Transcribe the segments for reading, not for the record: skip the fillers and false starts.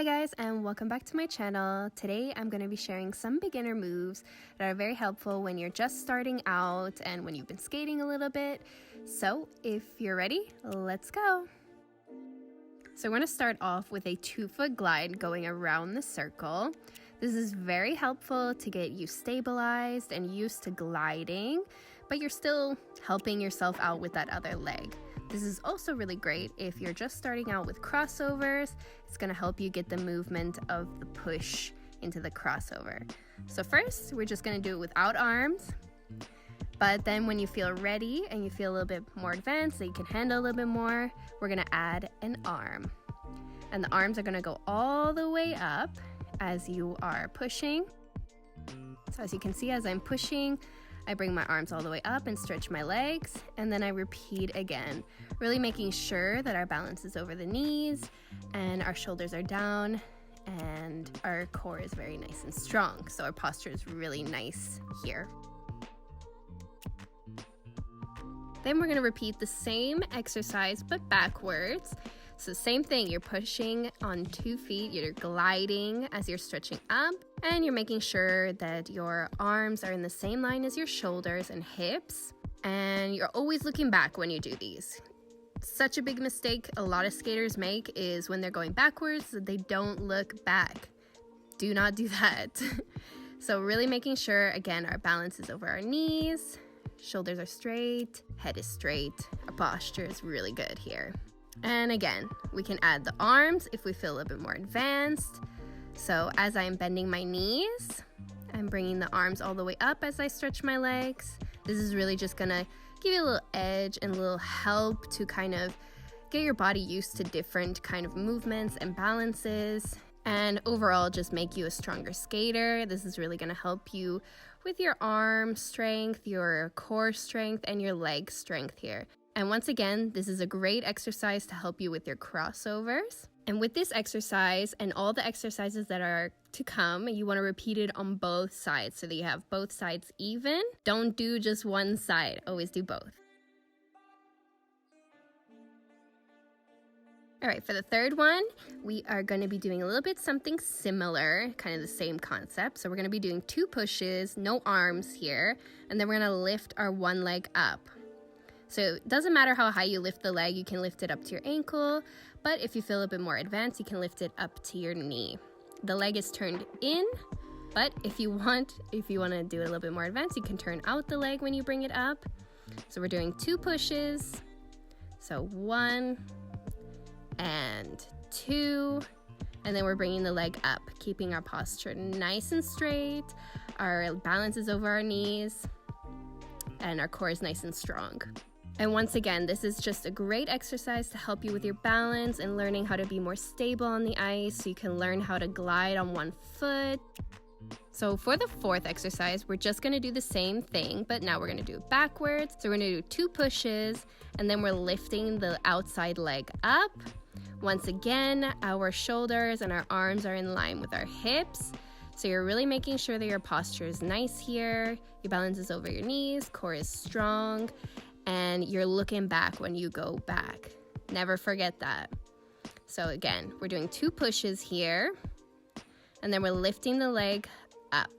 Hi guys, and welcome back to my channel. Today I'm going to be sharing some beginner moves that are very helpful when you're just starting out and when you've been skating a little bit. So if you're ready, let's go. So we're going to start off with a 2-foot glide going around the circle. This is very helpful to get you stabilized and used to gliding, but you're still helping yourself out with that other leg. This is also really great if you're just starting out with crossovers. It's going to help you get the movement of the push into the crossover. So first, we're just going to do it without arms. But then when you feel ready and you feel a little bit more advanced, that you can handle a little bit more, we're going to add an arm. And the arms are going to go all the way up as you are pushing. So as you can see, as I'm pushing, I bring my arms all the way up and stretch my legs, and then I repeat again, really making sure that our balance is over the knees and our shoulders are down and our core is very nice and strong. So our posture is really nice here. Then we're going to repeat the same exercise but backwards. So same thing, you're pushing on 2 feet, you're gliding as you're stretching up, and you're making sure that your arms are in the same line as your shoulders and hips, and you're always looking back when you do these. Such a big mistake a lot of skaters make is when they're going backwards, they don't look back. Do not do that. So really making sure, again, our balance is over our knees, shoulders are straight, head is straight, our posture is really good here. And again, we can add the arms if we feel a little bit more advanced. So as I'm bending my knees, I'm bringing the arms all the way up as I stretch my legs. This is really just gonna give you a little edge and a little help to kind of get your body used to different kind of movements and balances, and overall just make you a stronger skater. This is really gonna help you with your arm strength, your core strength, and your leg strength here. And once again, this is a great exercise to help you with your crossovers. And with this exercise and all the exercises that are to come, you want to repeat it on both sides so that you have both sides even. Don't do just one side, always do both. All right, for the third one, we are going to be doing a little bit something similar, kind of the same concept. So we're going to be doing 2 pushes, no arms here, and then we're going to lift our one leg up. So it doesn't matter how high you lift the leg, you can lift it up to your ankle, but if you feel a bit more advanced, you can lift it up to your knee. The leg is turned in, but if you want to do it a little bit more advanced, you can turn out the leg when you bring it up. So we're doing 2 pushes. So 1 and 2, and then we're bringing the leg up, keeping our posture nice and straight. Our balance is over our knees, and our core is nice and strong. And once again, this is just a great exercise to help you with your balance and learning how to be more stable on the ice so you can learn how to glide on 1 foot. So for the 4th exercise, we're just going to do the same thing, but now we're going to do it backwards. So we're going to do 2 pushes, and then we're lifting the outside leg up. Once again, our shoulders and our arms are in line with our hips. So you're really making sure that your posture is nice here. Your balance is over your knees, core is strong, and you're looking back when you go back. Never forget that. So again, we're doing 2 pushes here, and then we're lifting the leg up.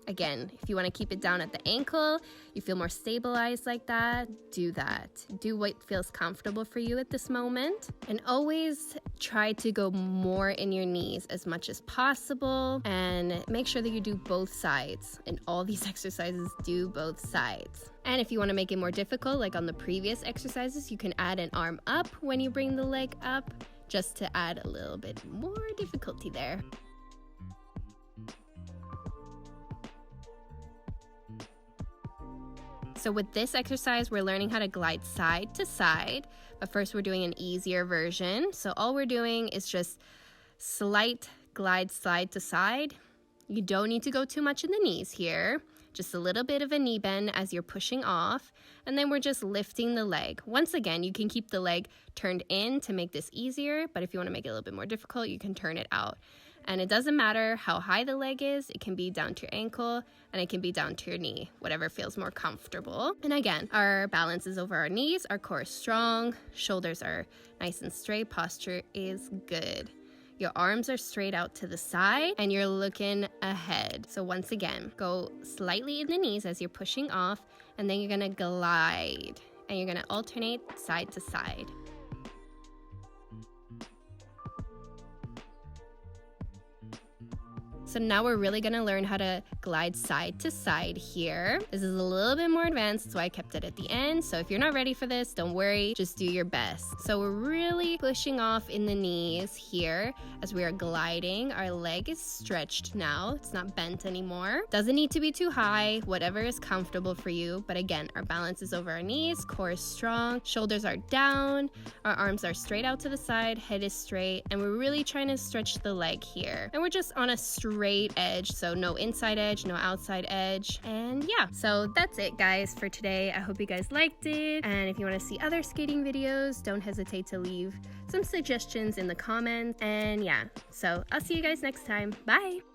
Again, if you want to keep it down at the ankle, you feel more stabilized like that, do that. Do what feels comfortable for you at this moment. And always try to go more in your knees as much as possible, and make sure that you do both sides. In all these exercises, do both sides. And if you want to make it more difficult, like on the previous exercises, you can add an arm up when you bring the leg up, just to add a little bit more difficulty there. So with this exercise, we're learning how to glide side to side, but first we're doing an easier version. So all we're doing is just slight glide side to side. You don't need to go too much in the knees here, just a little bit of a knee bend as you're pushing off, and then we're just lifting the leg. Once again, you can keep the leg turned in to make this easier, but if you want to make it a little bit more difficult, you can turn it out. And it doesn't matter how high the leg is, it can be down to your ankle and it can be down to your knee, whatever feels more comfortable. And again, our balance is over our knees, our core is strong, shoulders are nice and straight, posture is good. Your arms are straight out to the side and you're looking ahead. So once again, go slightly in the knees as you're pushing off, and then you're gonna glide and you're gonna alternate side to side. So now we're really gonna learn how to glide side to side here. This is a little bit more advanced, so I kept it at the end. So if you're not ready for this, don't worry, just do your best. So we're really pushing off in the knees here as we are gliding. Our leg is stretched now, it's not bent anymore. Doesn't need to be too high, whatever is comfortable for you. But again, our balance is over our knees, core is strong, shoulders are down, our arms are straight out to the side, head is straight, and we're really trying to stretch the leg here. And we're just on a straight edge, so no inside edge, no outside edge. And yeah, so that's it guys for today. I hope you guys liked it, and if you want to see other skating videos, don't hesitate to leave some suggestions in the comments. And yeah, so I'll see you guys next time. Bye.